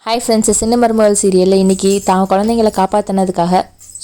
Hi friends, சின்ன மருமகள் சீரியலில் இன்றைக்கி தான் குழந்தைங்களை காப்பாற்றினதுக்காக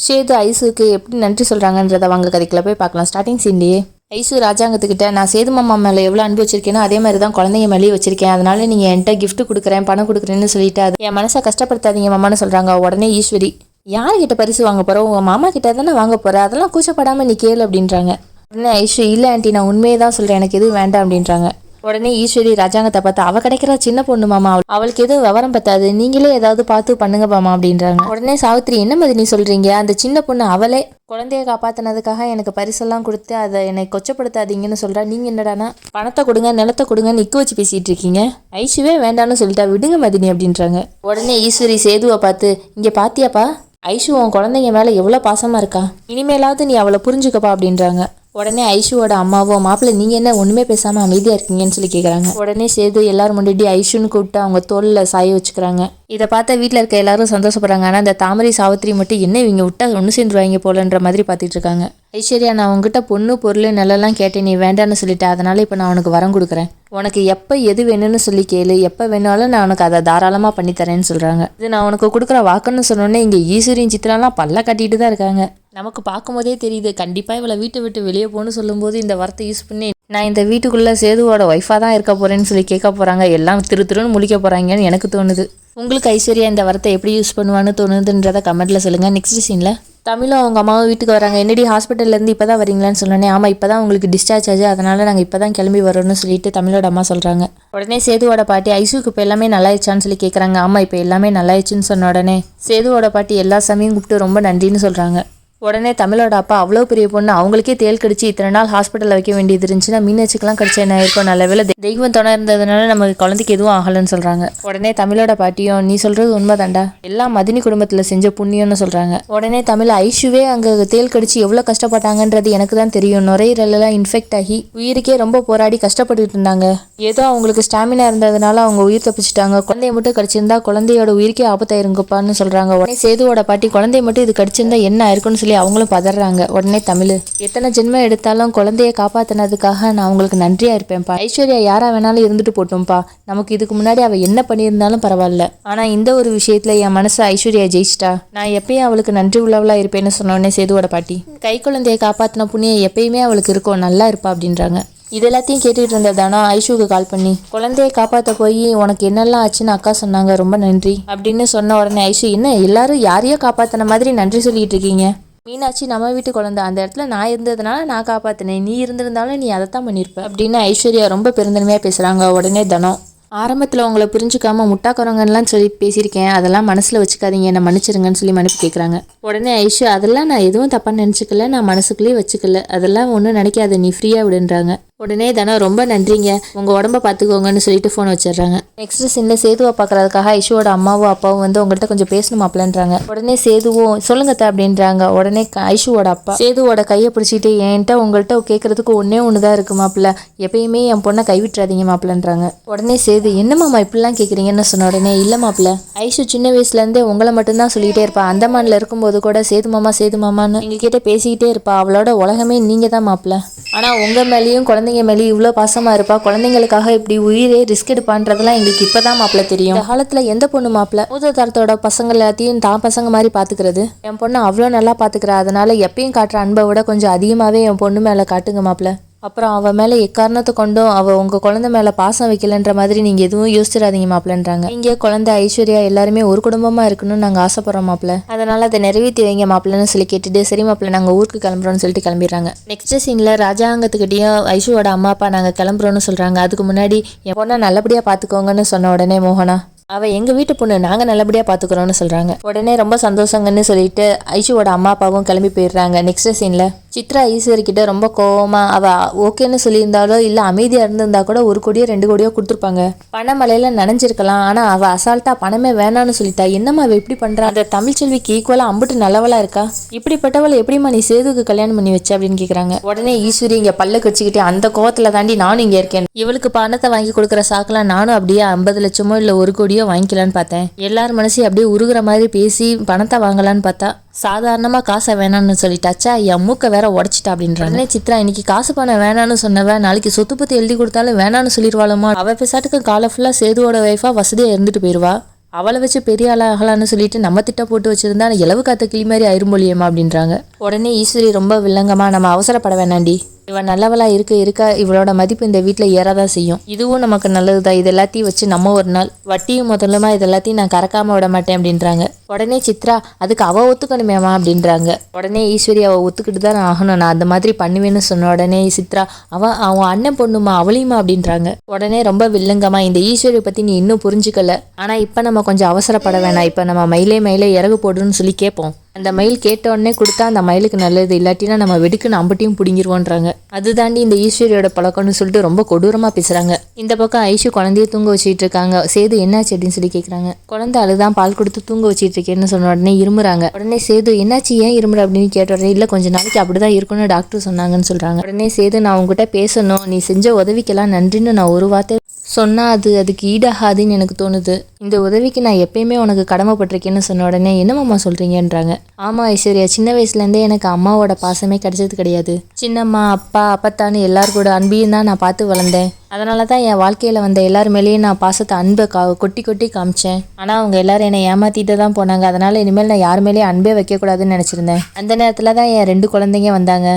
சேது ஐசுக்கு எப்படி நன்றி சொல்கிறாங்கன்றதை வாங்க கதைக்குள்ள போய் பார்க்கலாம். ஸ்டார்டிங் சீன்லேயே ஐசு ராஜாங்கத்துக்கிட்ட நான் சேது மாமா மேலே எவ்வளோ அன்பு வச்சிருக்கேனோ அதே மாதிரி தான் குழந்தைங்க மேலேயே வச்சிருக்கேன், அதனால நீங்கள் என்கிட்ட கிஃப்ட் கொடுக்குறேன் பணம் கொடுக்குறேன்னு சொல்லிட்டு அது என் மனசை கஷ்டப்படுத்தாதீங்க மாமான்னு சொல்கிறாங்க. உடனே ஈஸ்வரி யார்கிட்ட பரிசு வாங்க போகிறோம், உங்கள் மாமா கிட்ட தானே வாங்க போகிறேன், அதெல்லாம் கூச்சப்படாமல் நீ கேளு அப்படின்றாங்க. உடனே ஐசு இல்லை ஆண்டி நான் உண்மையை தான் சொல்கிறேன், எனக்கு எதுவும் வேண்டாம் அப்படின்றாங்க. உடனே ஈஸ்வரி ராஜாங்கத்தை பார்த்து அவ கிடைக்கிற சின்ன பொண்ணு மாமா, அவளுக்கு எதுவும் விவரம் பத்தாது, நீங்களே ஏதாவது பார்த்து பண்ணுங்க மாமா அப்படின்றாங்க. உடனே சாவித்திரி என்ன மாதிரி நீ சொல்றீங்க, அந்த சின்ன பொண்ணு அவளே குழந்தைய காப்பாத்தினதுக்காக எனக்கு பரிசெல்லாம் கொடுத்து அதை என்னை கொச்சப்படுத்தாதீங்கன்னு சொல்றா, நீங்க என்னடானா பணத்தை கொடுங்க நிலத்தை கொடுங்க நிக்க வச்சு பேசிட்டு இருக்கீங்க, ஐசுவே வேண்டான்னு சொல்லிட்டா விடுங்க மதினி அப்படின்றாங்க. உடனே ஈஸ்வரி சேதுவை பார்த்து இங்க பாத்தியாப்பா ஐசு உன் குழந்தைங்க மேல எவ்வளவு பாசமா இருக்கா, இனிமேலாவது நீ அவளை புரிஞ்சுக்கப்பா அப்படின்றாங்க. உடனே ஐஷுவோட அம்மாவோ மாப்பிள்ளை நீங்கள் என்ன ஒன்றுமே பேசாமல் அமைதியாக இருக்கீங்கன்னு சொல்லி கேட்குறாங்க. உடனே சேது எல்லாரும் முன்னாடி ஐஷுன்னு கூப்பிட்டு அவங்க தோளில் சாய வச்சுக்கிறாங்க. இதை பார்த்தா வீட்டில் இருக்க எல்லாரும் சந்தோஷப்படுறாங்க. ஆனால் அந்த தாமரை சாவித்திரி மட்டும் என்ன இவங்க விட்டா ஒன்று சேர்ந்துருவாங்க போலன்ற மாதிரி பார்த்துட்டு இருக்காங்க. ஐஸ்வர்யா நான் உங்ககிட்ட பொண்ணு பொருள் நிலெல்லாம் கேட்டேன், நீ வேண்டான்னு சொல்லிட்டேன், அதனால இப்போ நான் உனக்கு வரம் கொடுக்குறேன், உனக்கு எப்போ எது வேணும்னு சொல்லி கேளு, எப்போ வேணாலும் நான் உனக்கு அதை தாராளமாக பண்ணித்தரேன்னு சொல்கிறாங்க. இது நான் உனக்கு கொடுக்குற வாக்குன்னு சொன்னோன்னே இங்கே ஈஸ்வரியின் சித்திராலாம் பல்ல கட்டிட்டு தான் இருக்காங்க. நமக்கு பார்க்கும்போதே தெரியுது கண்டிப்பாக இவளை வீட்டை விட்டு வெளியே போகணும்னு சொல்லும்போது இந்த வார்த்தை யூஸ் பண்ணி நான் இந்த வீட்டுக்குள்ளே சேதுவோட ஒய்ஃபாக தான் இருக்க போகிறேன்னு சொல்லி கேட்க போகிறாங்க, எல்லாம் திருன்னு முழிக்க போகிறாங்கன்னு எனக்கு தோணுது. உங்களுக்கு ஐஸ்வர்யா இந்த வார்த்தை எப்படி யூஸ் பண்ணுவான்னு தோணுதுன்றதை கமெண்ட்டில் சொல்லுங்கள். நெக்ஸ்ட் சீனில் தமிழும் அவங்க அம்மாவும் வீட்டுக்கு வராங்க. என்னடி ஹாஸ்பிட்டல்லேருந்து இப்போ தான் வரீங்களான்னு சொன்னோன்னே ஆமாம் இப்போ தான் உங்களுக்கு டிஸ்சார்ஜ் ஆச்சு, அதனால் நாங்கள் இப்போ தான் கிளம்பி வரோன்னு சொல்லிட்டு தமிழோட அம்மா சொல்கிறாங்க. உடனே சேதுவோட பாட்டி ஐசுக்கு இப்போ எல்லாமே நல்லாயிடுச்சான்னு சொல்லி கேட்குறாங்க. ஆமாம் இப்போ எல்லாமே நல்லாயிடுச்சுன்னு சொன்ன உடனே சேதுவோட பாட்டி எல்லா சமயம் கூப்பிட்டு ரொம்ப நன்றின்னு சொல்கிறாங்க. உடனே தமிழோட அப்பா அவ்வளோ பெரிய பொண்ணு அவங்களுக்கே தேல் கடிச்சு இத்தனை நாள் ஹாஸ்பிட்டலில் வைக்க வேண்டியது இருந்துச்சுன்னா மீனாட்சிக்கெல்லாம் கடிச்ச என்ன இருக்கும், நல்ல வேலை தெய்வம் துணை இருந்ததுனால நமக்கு குழந்தைக்கு எதுவும் ஆகலைன்னு சொல்கிறாங்க. உடனே தமிழோட பாட்டியும் நீ சொல்கிறது உண்மைதாண்டா, எல்லாம் மதினி குடும்பத்தில் செஞ்ச புண்ணியம்னு சொல்கிறாங்க. உடனே தமிழ் ஐஷுவே அங்கே தேல் கடிச்சு எவ்வளோ கஷ்டப்பட்டாங்கன்றது எனக்கு தான் தெரியும், நுரையீரலெல்லாம் இன்ஃபெக்ட் ஆகி உயிருக்கே ரொம்ப போராடி கஷ்டப்பட்டுட்டு இருந்தாங்க, ஏதோ அவங்களுக்கு ஸ்டாமினா இருந்ததுனால அவங்க உயிர் தப்பிச்சிட்டாங்க, குழந்தைய மட்டும் கடிச்சிருந்தா குழந்தையோட உயிருக்கே ஆபத்தாயிருங்கப்பான்னு சொல்கிறாங்க. உடனே சேதுவோட பாட்டி குழந்தைய மட்டும் இது கடிச்சிருந்தா என்ன ஆயிருக்குன்னு சொல்லி அவங்களும் பதறாங்க. உடனே தமிழ் எத்தனை ஜென்மம் எடுத்தாலும் குழந்தைய காப்பாத்தினதுக்காக நான் உங்களுக்கு நன்றியா இருப்பேன்ப்பா, ஐஸ்வர்யா யாரா வேணாலும் இருந்துட்டு போட்டோம்ப்பா, நமக்கு இதுக்கு முன்னாடி அவ என்ன பண்ணியிருந்தாலும் பரவாயில்ல, ஆனா இந்த ஒரு விஷயத்துல என் மனசு ஐஸ்வர்யா ஜெயிச்சிட்டா, நான் எப்பயும் அவளுக்கு நன்றி உள்ளவளா இருப்பேன்னு சொன்ன உடனே சேதுவோட பாட்டி கை குழந்தைய காப்பாத்தின புண்ணியம் எப்பயுமே அவளுக்கு இருக்கும், நல்லா இருப்பா அப்படின்றாங்க. இது எல்லாத்தையும் கேட்டுட்டு இருந்ததானா ஐஷுக்கு கால் பண்ணி குழந்தைய காப்பாற்ற போய் உனக்கு என்னெல்லாம் ஆச்சுன்னு அக்கா சொன்னாங்க, ரொம்ப நன்றி அப்படின்னு சொன்ன உடனே ஐஷு என்ன எல்லாரும் யாரையோ காப்பாத்தின மாதிரி நன்றி சொல்லிட்டு இருக்கீங்க, மீனாட்சி நம்ம வீட்டு குழந்தை, அந்த இடத்துல நான் இருந்ததுனால நான் காப்பாத்தினேன், நீ இருந்திருந்தாலும் நீ அதைத்தான் பண்ணியிருப்ப அப்படின்னு ஐஸ்வர்யா ரொம்ப பெருந்தன்மையாக பேசுகிறாங்க. உடனே தனம் ஆரம்பத்தில் உங்களை புரிஞ்சுக்காம முட்டாக்குறவங்கலாம் சொல்லி பேசியிருக்கேன், அதெல்லாம் மனசில் வச்சுக்காதீங்க, என்னை மன்னிச்சிருங்கன்னு சொல்லி மன்னிப்பு கேட்குறாங்க. உடனே ஐஷு அதெல்லாம் நான் எதுவும் தப்பாக நினச்சிக்கல, நான் மனசுக்குள்ளேயே வச்சுக்கல, அதெல்லாம் ஒன்றும் நினைக்காத நீ ஃப்ரீயாக விடுன்றாங்க. உடனே தனம் ரொம்ப நன்றிங்க, உங்கள் உடம்ப பார்த்துக்கோங்கன்னு சொல்லிட்டு ஃபோன் வச்சிடுறாங்க. நெக்ஸ்ட் சீனில் சேதுவை பார்க்கறதுக்காக ஐஷுவோட அம்மாவும் அப்பாவும் வந்து உங்கள்கிட்ட கொஞ்சம் பேசணுமாப்லன்றாங்க. உடனே சேதுவும் சொல்லுங்கத்த அப்படின்றாங்க. உடனே ஐஷுவோட அப்பா சேதுவோட கையை பிடிச்சிட்டு என்கிட்ட உங்கள்கிட்ட கேட்கறதுக்கு ஒன்று தான் இருக்கு மாப்பிள்ள, எப்பயுமே என் பொண்ணை கைவிட்டுறாதீங்க மாப்பிள்ளன்றாங்க. உடனே சேது என்ன மாமா இப்படிலாம் கேட்குறீங்கன்னு சொன்ன உடனே இல்லை மாப்பிள்ள, ஐஷு சின்ன வயசுலேருந்தே உங்களை மட்டும்தான் சொல்லிகிட்டே இருப்பா, அந்தமானில் இருக்கும்போது கூட சேது மாமான்னு எங்ககிட்ட பேசிக்கிட்டே இருப்பா, அவளோட உலகமே நீங்கள் தான் மாப்பிள்ள, ஆனால் உங்கள் மேலேயும் குழந்தைங்க மேலேயும் இவ்வளோ பாசமாக இருப்பா, குழந்தைங்களுக்காக இப்படி உயிரே ரிஸ்க் எடுப்பான்றதெல்லாம் எங்களுக்கு இப்போ தான் மாப்பிள்ள தெரியும், இந்த காலத்தில் எந்த பொண்ணு மாப்பிள்ள மூத்த தரத்தோட பசங்க எல்லாத்தையும் தான் பசங்க மாதிரி பார்த்துக்கிறது, என் பொண்ணை அவ்வளோ நல்லா பார்த்துக்கிறா, அதனால எப்பயும் காட்டுற அன்பை விட கொஞ்சம் அதிகமாகவே என் பொண்ணு மேலே காட்டுங்க மாப்பிள்ள, அப்புறம் அவள் மேலே எக்காரணத்தை கொண்டும் அவள் உங்கள் குழந்தை மேலே பாசம் வைக்கலன்ற மாதிரி நீங்கள் எதுவும் யோசிச்சிடாதீங்க மாப்பிள்ளன்றாங்க. இங்கே குழந்தை ஐஸ்வர்யா எல்லாருமே ஒரு குடும்பமாக இருக்கணும்னு நாங்கள் ஆசைப்படுறோம் மாப்பிள்ள, அதனால் அதை நிறைவேற்றி வைங்க மாப்பிள்ளன்னு சொல்லி கேட்டுட்டு சரி மாப்பிள்ள நாங்கள் ஊருக்கு கிளம்புறோம்னு சொல்லிட்டு கிளம்பிடுறாங்க. நெக்ஸ்ட் சீனில் ராஜாங்கத்துக்கிட்டையும் ஐஷுவோட அம்மா அப்பா நாங்கள் கிளம்புறோன்னு சொல்கிறாங்க. அதுக்கு முன்னாடி என் பொண்ணை நல்லபடியாக பார்த்துக்கோங்கன்னு சொன்ன உடனே மோகனா அவள் எங்கள் வீட்டு பொண்ணு நாங்கள் நல்லபடியாக பார்த்துக்குறோன்னு சொல்கிறாங்க. உடனே ரொம்ப சந்தோஷங்கன்னு சொல்லிட்டு ஐஷுவோட அம்மா அப்பாவும் கிளம்பி போயிடுறாங்க. நெக்ஸ்ட் சீனில் சித்ரா ஈஸ்வரிக்கிட்ட ரொம்ப கோவமாக அவள் ஓகேன்னு சொல்லியிருந்தாலோ இல்லை அமைதியாக இருந்திருந்தா கூட 1 கோடியோ 2 கோடியோ கொடுத்துருப்பாங்க, பணமலையில் நனைஞ்சிருக்கலாம், ஆனால் அவள் அசால்ட்டாக பணமே வேணான்னு சொல்லிட்டா, என்னம்மா அவள் இப்படி பண்ணுறா, அந்த தமிழ்ச்செல்விக்கு ஈக்குவலாக அம்புட்டு நல்லவளாக இருக்கா, இப்படிப்பட்டவளை எப்படிம்மா நீ சேதுக்கு கல்யாணம் பண்ணி வச்ச அப்படின்னு கேட்குறாங்க. உடனே ஈஸ்வரி இங்கே பல்ல கடிச்சிக்கிட்டே அந்த கோவத்தில் தாண்டி நானும் இங்கே இருக்கேன், இவளுக்கு பணத்தை வாங்கி கொடுக்குற சாக்கெல்லாம் நானும் அப்படியே 50 லட்சமோ இல்லை 1 கோடியோ வாங்கிக்கலான்னு பார்த்தேன், எல்லாரும் மனசையும் அப்படியே உருகிற மாதிரி பேசி பணத்தை வாங்கலான்னு பார்த்தா சாதாரணமாக காசை வேணான்னு சொல்லிட்டாச்சா, என் மூக்க வேற உடச்சிட்டா அப்படின்றாங்க. சித்ரா இன்னைக்கு காசு பணம் வேணான்னு சொன்னவ நாளைக்கு சொத்து பத்தி எழுதி கொடுத்தாலும் வேணான்னு சொல்லிடுவாளுமா, அவ பேசாட்டுக்கு காலை ஃபுல்லாக சேதுவோட ஒய்ஃபா வசதியாக இருந்துட்டு போயிடுவா, அவளை வச்சு பெரிய ஆளாகலான்னு சொல்லிட்டு நம்ம திட்ட போட்டு வச்சிருந்தா இலவு காத்த கிளி மாதிரி ஆயிருமொழியம்மா அப்படின்றாங்க. உடனே ஈஸ்வரி ரொம்ப வில்லங்கமா, நம்ம அவசரப்பட வேணாண்டி, இவன் நல்லவளா இருக்க இவளோட மதிப்பு இந்த வீட்டில் ஏறதான் செய்யும். இதுவும் நமக்கு நல்லதுதான். இது எல்லாத்தையும் வச்சு நம்ம ஒரு நாள் வட்டியும் முதலுமா இது எல்லாத்தையும் நான் கறக்காம விட மாட்டேன் அப்படின்றாங்க. உடனே சித்ரா, அதுக்கு அவ ஒத்துக்கணுமேமா அப்படின்றாங்க. உடனே ஈஸ்வரி, அவ ஒத்துக்கிட்டு தான் ஆகணும், நான் அந்த மாதிரி பண்ணுவேன்னு சொன்ன உடனே சித்ரா, அவன் அண்ணன் பொண்ணுமா அவளையுமா அப்படின்றாங்க. உடனே ரொம்ப வில்லங்கமா, இந்த ஈஸ்வரியை பத்தி நீ இன்னும் புரிஞ்சுக்கல, ஆனா இப்ப நம்ம கொஞ்சம் அவசரப்பட வேணாம், இப்ப நம்ம மயிலே இறகு போடுன்னு சொல்லி கேட்போம். அந்த மயில் கேட்ட உடனே கொடுத்தா அந்த மயிலுக்கு நல்லது, இல்லாட்டினா நம்ம வெடுக்குன்னு அம்பட்டியும் பிடிங்கிருவோன்றாங்க. அது தாண்டி இந்த ஈஸ்வரியோட பழக்கம்னு சொல்லிட்டு ரொம்ப கொடூரமா பேசுறாங்க. இந்த பக்கம் ஐஷு குழந்தைய தூங்க வச்சுட்டு இருக்காங்க. சேது என்னாச்சு அப்படின்னு சொல்லி கேட்குறாங்க. குழந்தை அழுதான், பால் கொடுத்து தூங்க வச்சிட்டு இருக்கேன்னு சொன்ன உடனே இருமுறாங்க. உடனே சேது, என்னாச்சு ஏன் இருமுற அப்படின்னு கேட்ட உடனே, இல்லை கொஞ்ச நாளைக்கு அப்படிதான் இருக்குன்னு டாக்டர் சொன்னாங்கன்னு சொல்றாங்க. உடனே சேது, நான் உங்ககிட்ட பேசணும், நீ செஞ்ச உதவிக்கெல்லாம் நன்றின்னு நான் ஒரு வார்த்தை சொன்னா அதுக்கு ஈடாகாதுன்னு எனக்கு தோணுது. இந்த உதவிக்கு நான் எப்பயுமே உனக்கு கடமைப்பட்டிருக்கேன்னு சொன்ன உடனே, என்னமாம்மா சொல்றீங்கன்றாங்க. ஆமா ஐஸ்வர்யா, சின்ன வயசுலேருந்தே எனக்கு அம்மாவோட பாசமே கிடைச்சது கிடையாது. சின்னம்மா, அப்பா, அப்பத்தான்னு எல்லாரும் கூட அன்பையும் தான் நான் பார்த்து வளர்ந்தேன். அதனால தான் என் வாழ்க்கையில் வந்த எல்லார் மேலேயும் நான் பாசத்தை அன்பை கொட்டி கொட்டி காமிச்சேன். ஆனால் அவங்க எல்லாரும் என்னை ஏமாத்திட்டு தான் போனாங்க. அதனால இனிமேல் நான் யார் மேலேயும் அன்பே வைக்கக்கூடாதுன்னு நினச்சிருந்தேன். அந்த நேரத்தில் தான் என் 2 குழந்தைங்க வந்தாங்க.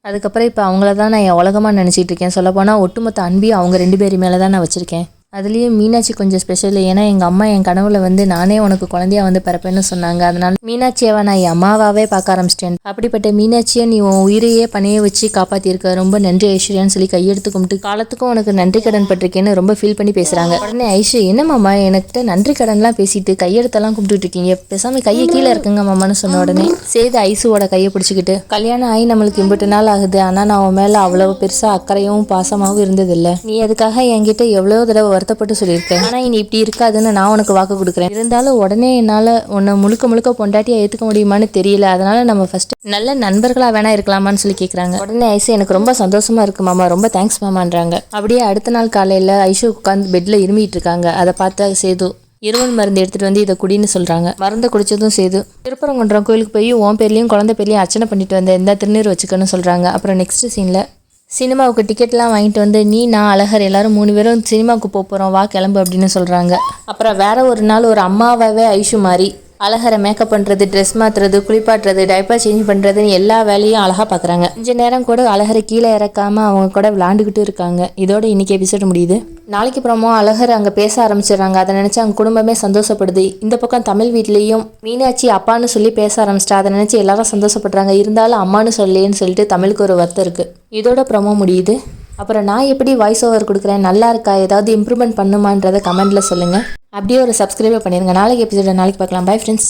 அதுக்கப்புறம் இப்போ அவங்கள தான் நான் என் உலகமாக நினச்சிட்டு இருக்கேன். சொல்லப்போனால் ஒட்டுமொத்த அன்பையும் அவங்க 2 பேர் மேலே தான் நான் வச்சுருக்கேன். அதுலேயும் மீனாட்சி கொஞ்சம் ஸ்பெஷல். ஏன்னா எங்கள் அம்மா என் கனவுல வந்து நானே உனக்கு குழந்தையா வந்து பிறப்பேன்னு சொன்னாங்க. அதனால மீனாட்சியாவை நான் என் அம்மாவாவே பார்க்க ஆரம்பிச்சிட்டேன். அப்படிப்பட்ட மீனாட்சியை நீ உன் உயிரையே பணைய வச்சு காப்பாற்றிருக்க, ரொம்ப நன்றி ஐஸ்வர்யான்னு சொல்லி கையெடுத்து கும்பிட்டு காலத்துக்கும் உனக்கு நன்றி கடன் பட்டிருக்கேன்னு ரொம்ப ஃபீல் பண்ணி பேசுகிறாங்க. உடனே ஐஸ்வர்யா, என்ன மாமா என்கிட்ட நன்றி கடன்லாம் பேசிட்டு கையெடுத்தெல்லாம் கும்பிட்டு இருக்கீங்க, பேசாமல் கையை கீழே இருக்குங்க மாமான்னு சொன்ன உடனே சேது ஐசுவோட கையை பிடிச்சிக்கிட்டு, கல்யாணம் ஆகி நம்மளுக்கு 8 நாள் ஆகுது, ஆனால் நான் அவன் மேலே அவ்வளவு பெருசாக அக்கறையும் பாசமாகவும் இருந்ததில்லை. நீ அதுக்காக என்கிட்ட எவ்வளோ தடவை வருத்தப்பட்டு சொல்லியிருக்கேன். ஆனால் இனி இப்படி இருக்காதுன்னு நான் உனக்கு வாக்கு கொடுக்குறேன். இருந்தாலும் உடனே என்னால் உன்னை முழுக்க பொண்டாட்டியாக ஏற்றுக்க முடியுமான்னு தெரியல. அதனால நம்ம ஃபர்ஸ்ட் நல்ல நண்பர்களாக வேணா இருக்கலாமான்னு சொல்லி கேட்குறாங்க. உடனே ஐசு, எனக்கு ரொம்ப சந்தோஷமா இருக்கு மாமா, ரொம்ப தேங்க்ஸ் மாமான்றாங்க. அப்படியே அடுத்த நாள் காலையில் ஐஷு உட்காந்து பெட்டில் இருமிட்டு இருக்காங்க. அதை பார்த்த சேது, இருமல் மருந்து எடுத்துட்டு வந்து இதை குடின்னு சொல்றாங்க. மருந்து குடிச்சதும் சேது, திருப்பரங்குன்றம் கோயிலுக்கு போய் உன் பேர்லையும் குழந்தை பேர்லையும் அர்ச்சனை பண்ணிட்டு வந்த, இந்த திருநீர் வச்சுக்கன்னு சொல்றாங்க. அப்புறம் நெக்ஸ்ட் சீன்ல சினிமாவுக்கு டிக்கெட்லாம் வாங்கிட்டு வந்து, நீ நான் அழகர் எல்லாரும் 3 பேரும் சினிமாவுக்கு போகிறோம், வா கிளம்பு அப்படின்னு சொல்கிறாங்க. அப்புறம் வேற ஒரு நாள் ஒரு அம்மாவாகவே ஐஷு மாதிரி அழகரை மேக்கப் பண்ணுறது, ட்ரெஸ் மாற்றுறது, குளிப்பாட்டுறது, டைப்பர் சேஞ்ச் பண்ணுறதுன்னு எல்லா வேலையும் அழகாக பார்க்குறாங்க. கொஞ்ச நேரம் கூட அழகரை கீழே இறக்காமல் அவங்க கூட விளாண்டுக்கிட்டு இருக்காங்க. இதோட இன்னைக்கு எபிசோட் முடியுது. நாளைக்கு அப்புறமா அழகர் அங்கே பேச ஆரம்பிச்சிடுறாங்க. அதை நினச்சி அவங்க குடும்பமே சந்தோஷப்படுது. இந்த பக்கம் தமிழ் வீட்லேயும் மீனாட்சி அப்பான்னு சொல்லி பேச ஆரம்பிச்சிட்டா. அதை நினச்சி எல்லாரும் சந்தோஷப்படுறாங்க. இருந்தாலும் அம்மானு சொல்லேன்னு சொல்லிட்டு தமிழுக்கு ஒரு வருத்தம் இருக்குது. இதோட ப்ரமோ முடியுது. அப்புறம் நான் எப்படி வாய்ஸ் ஓவர் கொடுக்குறேன், நல்லா இருக்கா, ஏதாவது இம்ப்ரூவ்மெண்ட் பண்ணுமான்றதை கமெண்ட்டில் சொல்லுங்கள். அப்படியே ஒரு சப்ஸ்கிரைபர் பண்ணிடுங்க. நாளைக்கு எபிசோட நாளைக்கு பார்க்கலாம். Bye friends.